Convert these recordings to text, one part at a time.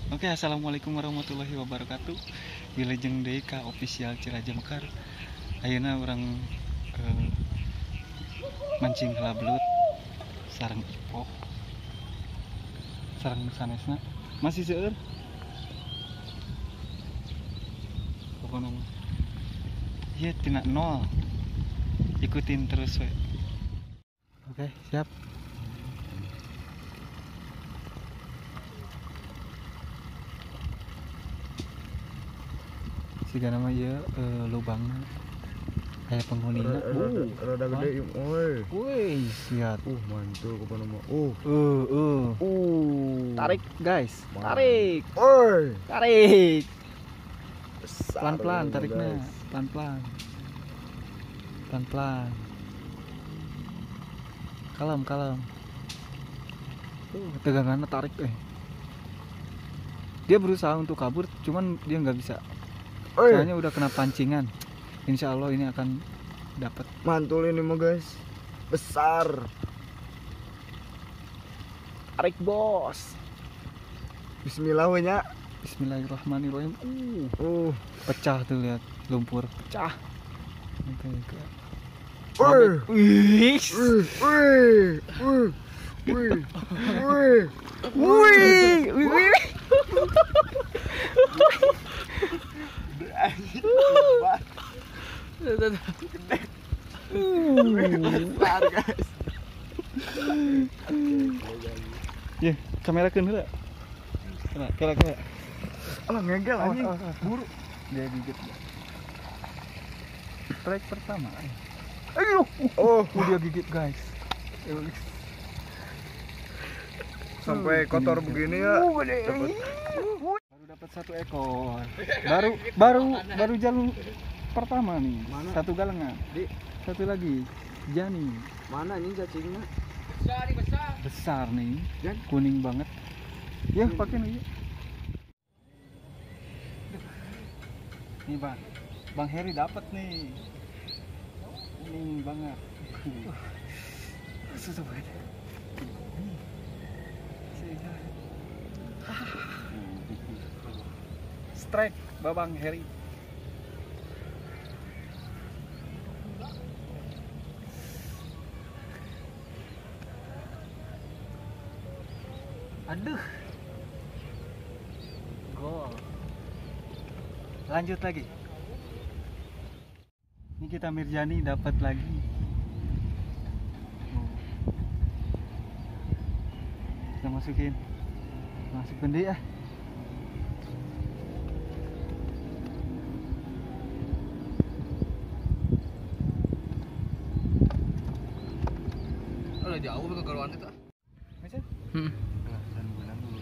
Oke, assalamualaikum warahmatullahi wabarakatuh. Wilujeng deui ka official Ciraja Mekar. Ayeuna urang mancing heula belut sareng Ipoh. Sareng sanesna. Masih seueur. Pokona mah. Ieu tina nol. Ikutin terus we. Oke, siap. Siga nama ieu lubangna kayak penghunina. Rada gede ieu, oi. Wih, siap. Mantul kepana mah. Tarik, guys. Mantap. Tarik. Oi. Tarik. Besar Pelan-pelan ini, tariknya. guys. Pelan-pelan. Pelan-pelan. Kalem. Tegangannya tarik, Dia berusaha untuk kabur, cuman dia nggak bisa. Oi. Soalnya udah kena pancingan. Insya Allah ini akan dapat. Mantul ini mah, guys. Besar. Tarik, bos. Bismillah we nya. Bismillahirrahmanirrahim. Pecah tuh, lihat lumpur pecah. Oke. Oi. Wih. Besar, guys. Ya, kamera kan heula. Kira. Alah ngegel anjing. Buru. Dia gigit. Strike pertama. Ayo. Dia gigit, guys. Sampai kotor begini ya. Baru dapat 1 ekor. Baru jalur pertama nih. Mana? 1 galengan. Satu lagi. Jani. Mana nih cacingnya? Besar nih. Jan? Kuning banget. Ya, pakai nih. Nih, Bang Heri dapat nih. Kuning banget. Susah banget. Strike Babang Heri. Aduh. Gol. Lanjut lagi. Ini kita Mirjani dapat lagi. Kita masukin deh ya. Udah jauh ke garuan itu. Macam? Dan bulan dulu.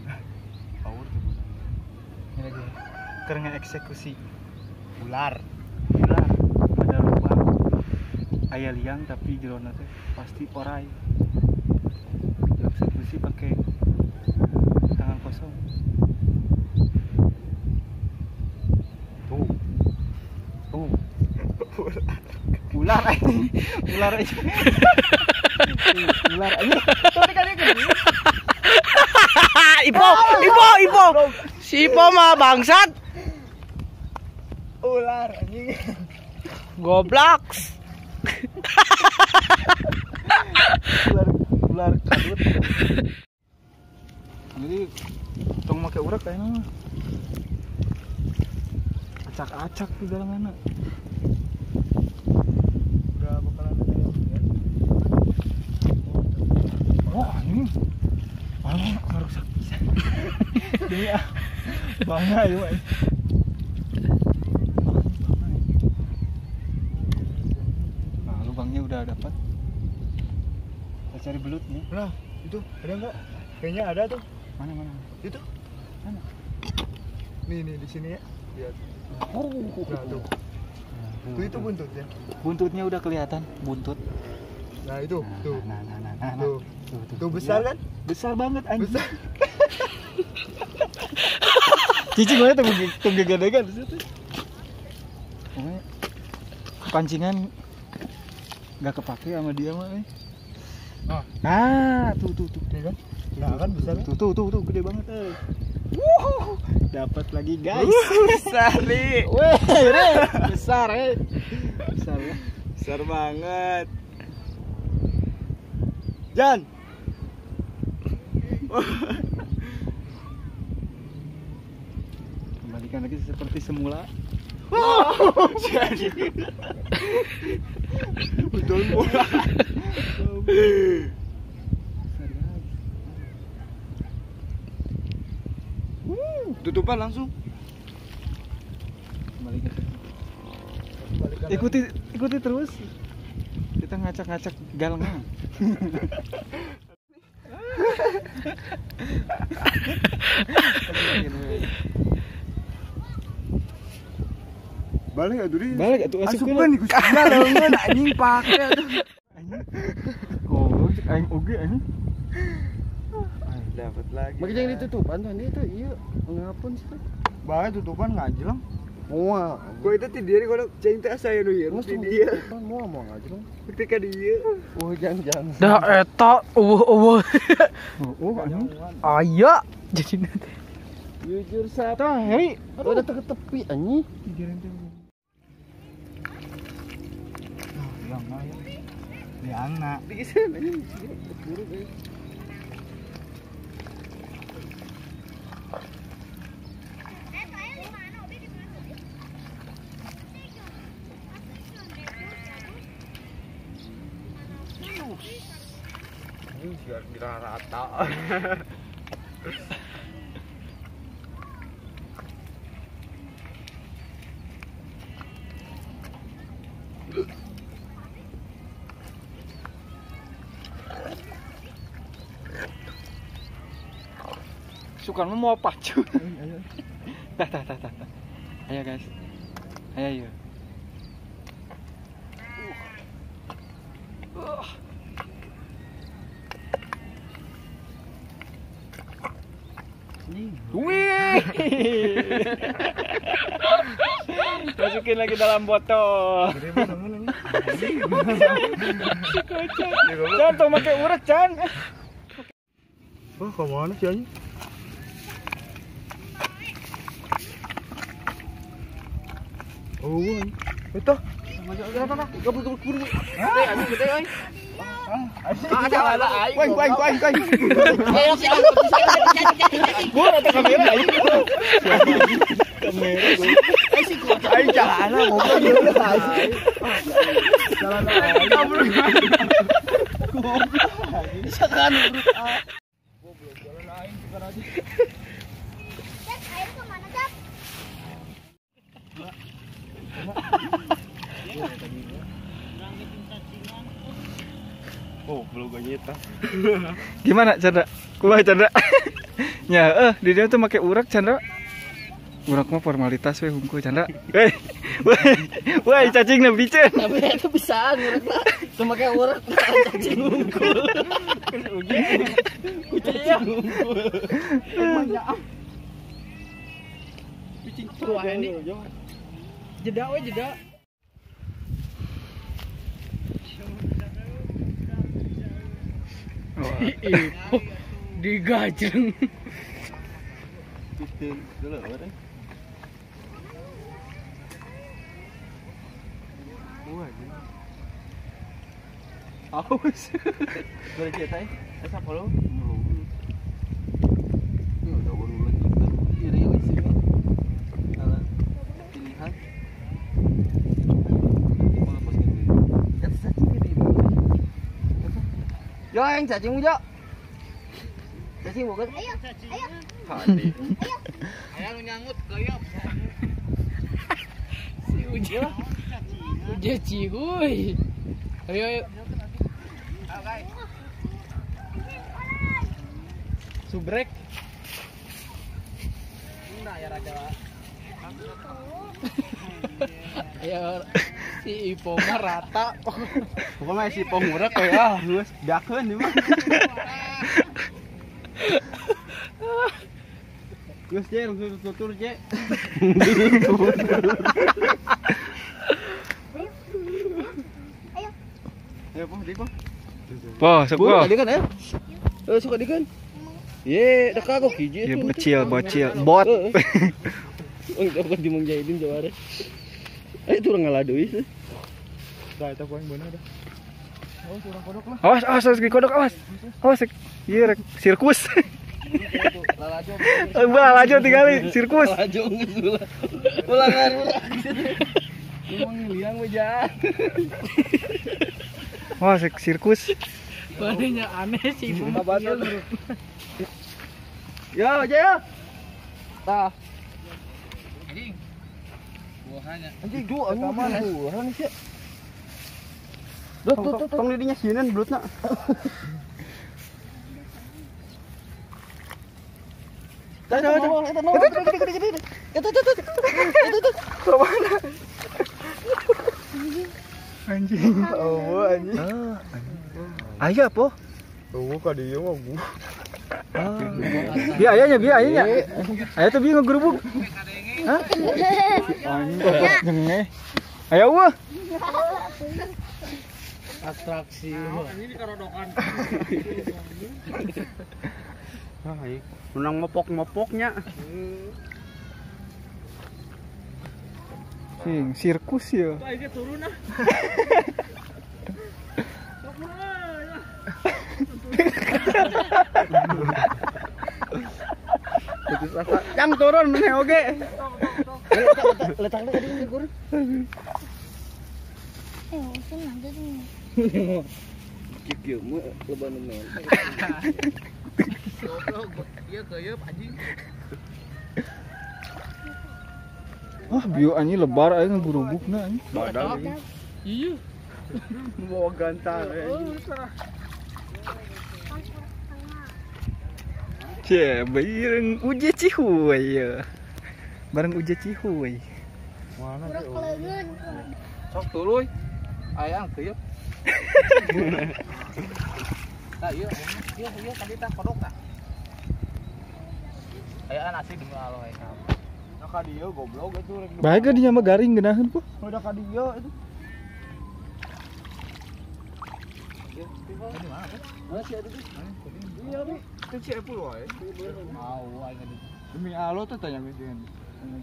Power tuh bulan. Ini lagi. Karena eksekusi ular. Ada lubang. Aya liang tapi jerona teh pasti orai. Eksekusi pakai tangan kosong. Tuh. Ular aja. Ular aja. Ipo. Si Ipo mah bangsat. Ular anjing. Goblok. Ular kabut. Jadi tong make urak kayaknya mah. Acak-acak di dalamnya. Udah bakalan ada yang lihat. Wah, ini malah merusak bisa. Ini bangga ya, Pak. Nah, lubangnya udah dapat. Kita cari belutnya. Nah, itu ada enggak? Kayaknya ada tuh. Mana? Itu. Mana? Nih di sini ya. Lihat. Nah, tuh. Tuh itu buntutnya. Buntutnya udah kelihatan, buntut. Nah, itu. Tuh. Nah. Tuh. Tuh besar kan? Besar banget anjing. Besar. Cicing banget tuh gede kan. Pokoknya pancingan nggak kepake sama dia mah. Oh. Nah, tuh. Iya kan? Nah, kan besar. Tuh, gede banget. Dapat lagi guys. Besar nih. Weh, besar besar ya. Besar banget. Jan. Kembalikan lagi seperti semula. Jadi betul mula. Tutupan langsung. Kembalikan. Ikuti terus. Kita ngacak-ngacak galengan. Balik atuh di. Balik atuh Asupan iku jalan anjing pake atuh. Oh, aing oge anjing. Dapat lagi. Makanya yang ditutupan tuh ini tuh iya ngapun sih. Bae tutupan ngajelang. Mual. Gua itu tidiri kalau cing teh saya nu ieu di dia. Mual mau ngaji dong. Ketika dia. Oh jangan. Dah eta Oh, anjing. aya jadi nanti. Jujur satu. Tah, Heri. Udah ke tepi anjing. Pikirin teh. Yang mana? Yang nak. Di sana anjing. Buru guys. Biar rata. Sukan mau pacu. Tah. Ayo guys. Ayo. Wih. Masukin lagi dalam botol. Chan, tuh pakai urat, Chan. Oh, kemana sih anjing? Oh, itu. Gabut buru. Anjing gede euy. Ada aing. Kuing. Gua ada kamera aing. Kamera gua. Aing jalan mobil dulu aing. Jalan aing. Sekan bro. Goblok jalan aing tukar aja. Air kemana, Cap? Oh, belum gue nyita. Gimana, Chandra? Kumaha, Chandra? Ya, di dia tuh pakai urat, Chandra. Urak mah formalitas we hungkul, Chandra. Weh, cacing na biceun. Tapi itu bisa ngurak lah. Cuma kayak urat cacing unggul. Kucing unggul. Kucing tua ini. Jeda we jeda. Ipo digajeng. Pistin dulu orang. Aus. Boleh cetai? Asa follow? Udah baru lagi kan kiri yang sini. Ala pilihan. Mana pas gini? Kata cacing gede. Yo yang cacing ujo. Cacing bukan? Ayo. Hadi. Ayo nyangut goyok. Si Ujo. Ujo cihuy. Ayo. Subrek. Enggak ya raja. Ayo si Ipo mah rata. Pokoknya si pengurak kayak luas dakeun di mah. Gus je langsung tutur je. Ayo po, di po. Po, sok po. Di kan ya? Suka di kan? Ye, dah kagok hiji. Ya bocil, bot. Dapat dimanjainin jawara. Itu orang ngaladuis. Dah eta poin bener dah. Oh, kurang kodok lah. Awas, kodok awas. Iya rek sirkus. Lalajo tinggali sirkus. Lalajo ngesul. Ulangan. Emang liang aja. Wah, sirkus. Panenya aneh sih. Ya, aja ya. Tah. Anjing du mana? Buahan sih. Tong didinya sieun belutna. Anjing. Oh, anjing. Aya po. Oh, ka dieu mah gua. Bi ayahnya. Ayah tuh bingung gerubuk. Hah? Anjing kok jengeh. Ayo wah. Atraksi. Ini dikarodokan. Menang mopok-mopoknya. Sirkus ya. Ayo turun ah. Putus asa. Yang turun meneh oge. Letaknya tadi ngekur. Kieu mah leban mel. Ieu keueup anjing. Wah, bio anjing lebar aya ngegurubukna anjing. Badak. Iya. Bawa gantar. Cie, bareng uje cihuy ya. Bareng uje cihuy. Mana sih? Sok tuluy. Ayang keueup. Tah ieu tadi tah kodok tah. Aya nasi di aloe aya. Nah, ka dieu goblok itu rek. Bae ge dinya mah garing geunaheun po. Udah ka dieu itu. Masih ada tuh. Iya, Bi. Itu si Epul wae. Mau aing tadi. Demi Allah tuh tanya geus yang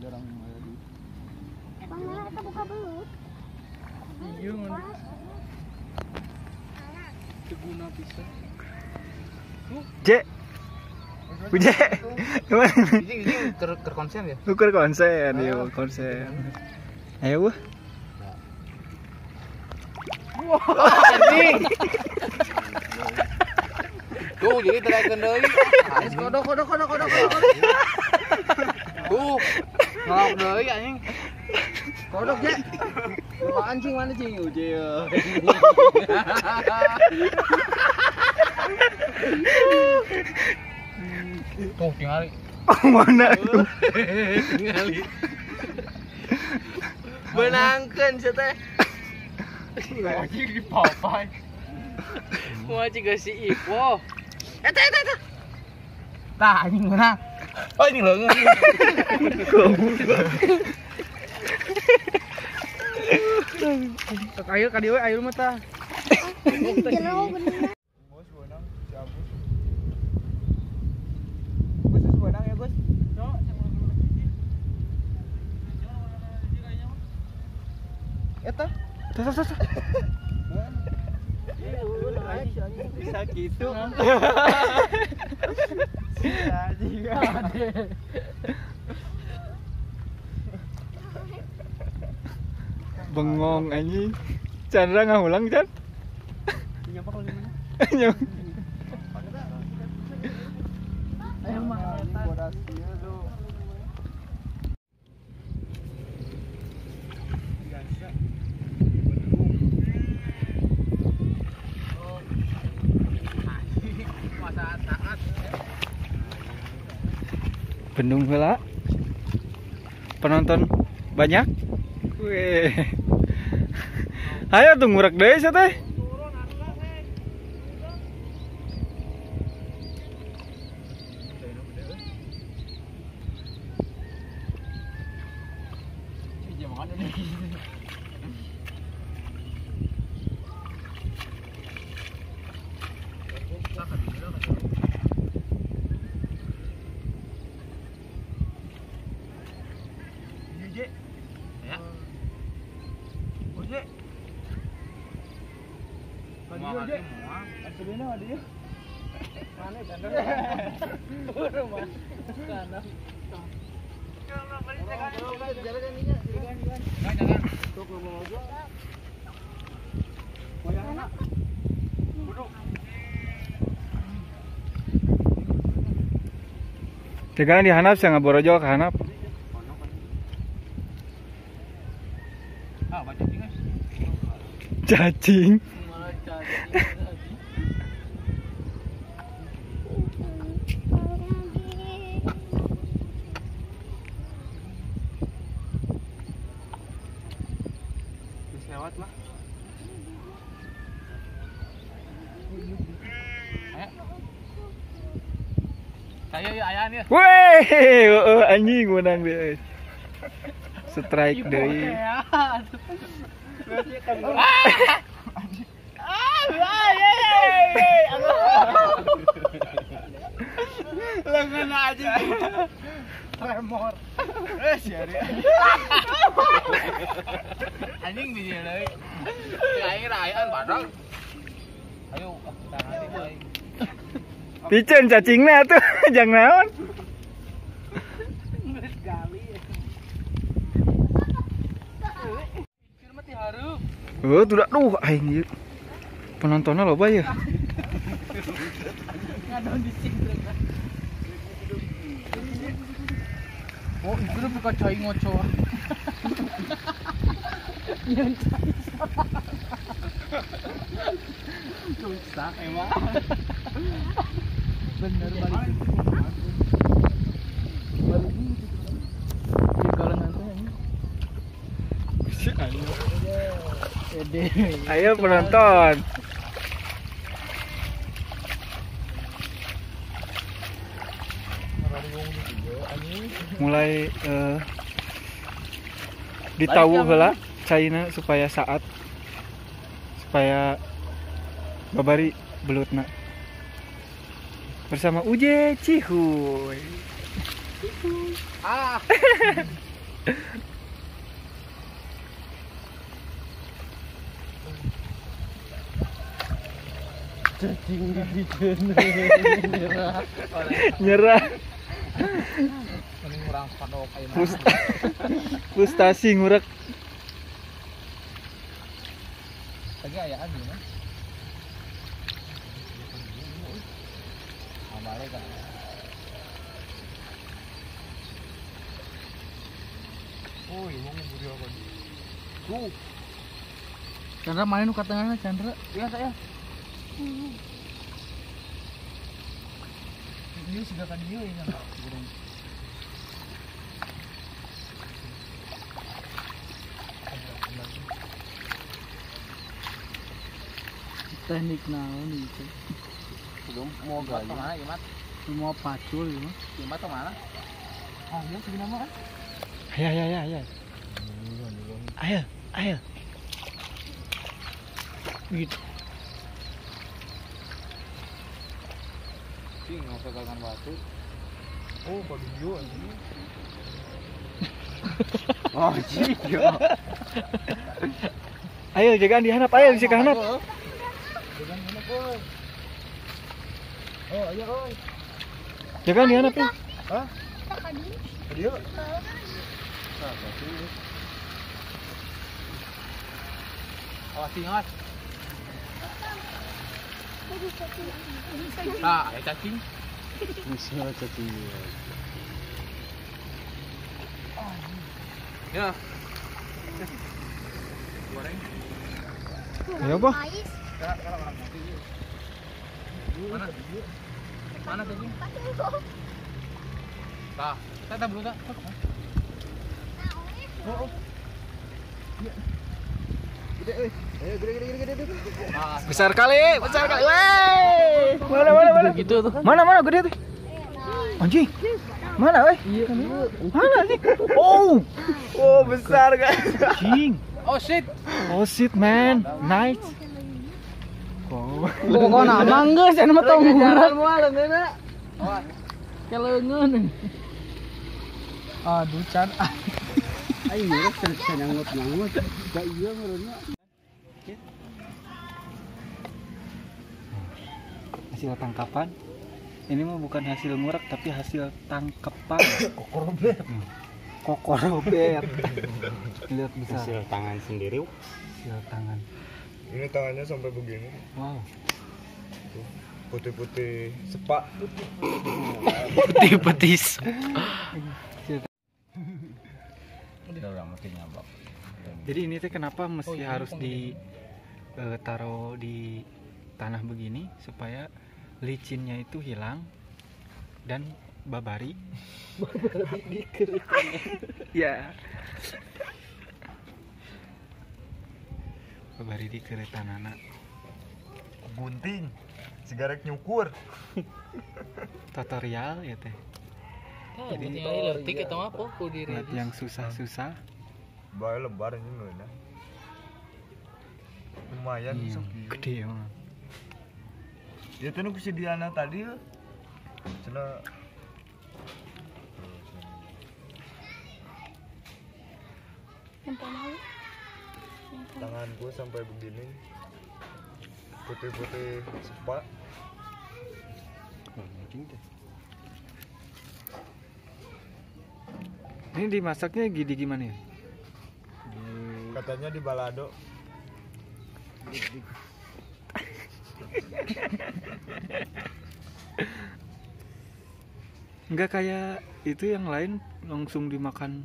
jarang aya di. Bang, kita buka belut. Iya ngan. Teguna pisan. Je. Uje. Ini terkonsen ya? Ukur konsen, yo konsen. Ayo wah. Anjing. Tuh jadi terakhir deui. Harus kodok. Tuh. Ngelok deui anjing. Kodok je. Bapak anjing mana cing uje ya. Tuh tinggali. Mana tuh? Tinggali. Benangkeun sia teh. Anjing dipapai. Mau juga si Ipo. Eta. Tah anjing menang. Oh ini leungeun. Sok ayo ka dieu ayo mah tah. Jero bener. Bos benang si Agus. Bos benang ya, Bos. Eta. Tuh. Bisa gitu. Bengong anjing. Chandra ngahulang Chan. Nyampak lagi mana? Nyam. Ayo mah bodasnya lu. Biasa. Bendung heula. Penonton banyak. Weh. Ayo tuh ngurek deui sia teh. Je. Ya. Oje. Mau Oje. mual. Aslinya ada ya. Mana kan? Rumah. Sana. Tegangan di hanap saya ngaborojol ke hanap. Ah, baca guys. Cacing. Bisa lewat lah. Saya ya ayah nih. Weh, anjing menang deh. Strike deui. Lengan aja. Tremor. Siari. Anjing di sini deui. Aing rayaan padahal. Ayo, tangan deui. Piceun cacingna tuh, jang naon. Oh, tuh duh aing ieu. Penontonnya loba ya. Oh, itu tuh bukan cai ngocor. Rusak emang. Bener balik. Kalau nanti Ayo penonton. Mulai ditawu heula caina supaya babari belutna. Bersama Uje Cihuy. ah. Cacing Nyerah. mending kurang padok ayo. Frustasi ngurek. Lagi ayaan gimana? Amale kan. Oh, iya mau buri apa? Tuh. Chandra main nu ka tengahna Chandra. Iya saya. Ini sudah kan dia ini enggak burung. Teknik naon itu? Belum mau gali. Mana Imat? Mau pacul ya. Imat ke mana? Ah, dia segini nama kan? Ayo. Gitu. Sing nggak pegangan batu. Oh, kok dia ini. Oh, iya. Ayo jagaan di hanap, ayo bisa ke hanap. Pegang mana koi? Oh, ayo koi. Jagaan di hanap ya. Hah? Dia? Awas ingat. Nah, ada cacing. Bisa cacing. Ya. Ayo, Boh. Mana? Mana cacing? Tah, kita belum tak. Oh. Gede euy. Ayo gede. Besar kali. Weh. Mana? Gitu tuh. Mana gede tuh? Anjing. Mana, weh? Mana sih? Oh, besar guys. Anjing. Oh shit. Oh shit, man. Nice. Oh. Pokoknya amang geus anu mah tong murah moal neuna. Awas. Keleungeun. Aduh can. Ayo ngurus nyangut-nyangut. Gak iya ngurusnya. Hasil tangkapan. Ini mah bukan hasil ngurak tapi hasil tangkapan. Kokorobet. Lihat bisa. Hasil tangan sendiri. Hasil tangan. Ini tangannya sampai begini. Wow. Putih-putih sepak. Putih-putih. Jadi ini teh kenapa mesti harus taruh di tanah begini supaya licinnya itu hilang dan babari. Babari dikeretannya. Ya. Babari dikeretan anak. Gunting. Sigaret nyukur. Tutorial ya teh. Jadi letik atau apa ku diri. Buat yang susah-susah. Bae lebar ini loh nah. Lumayan Iya, sok gede emang. Ya tuh kesediaan tadi ya. Cenah Sampai mau. tanganku sampai begini. Putih-putih sepak. Ini dimasaknya gimana ya? Katanya di balado. Enggak kayak itu yang lain langsung dimakan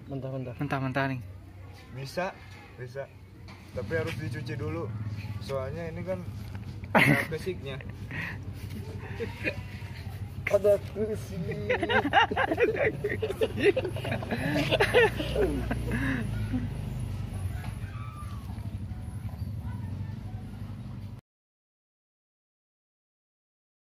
mentah-mentah nih. Bisa. Tapi harus dicuci dulu. Soalnya ini kan ada basicnya. Ada besi.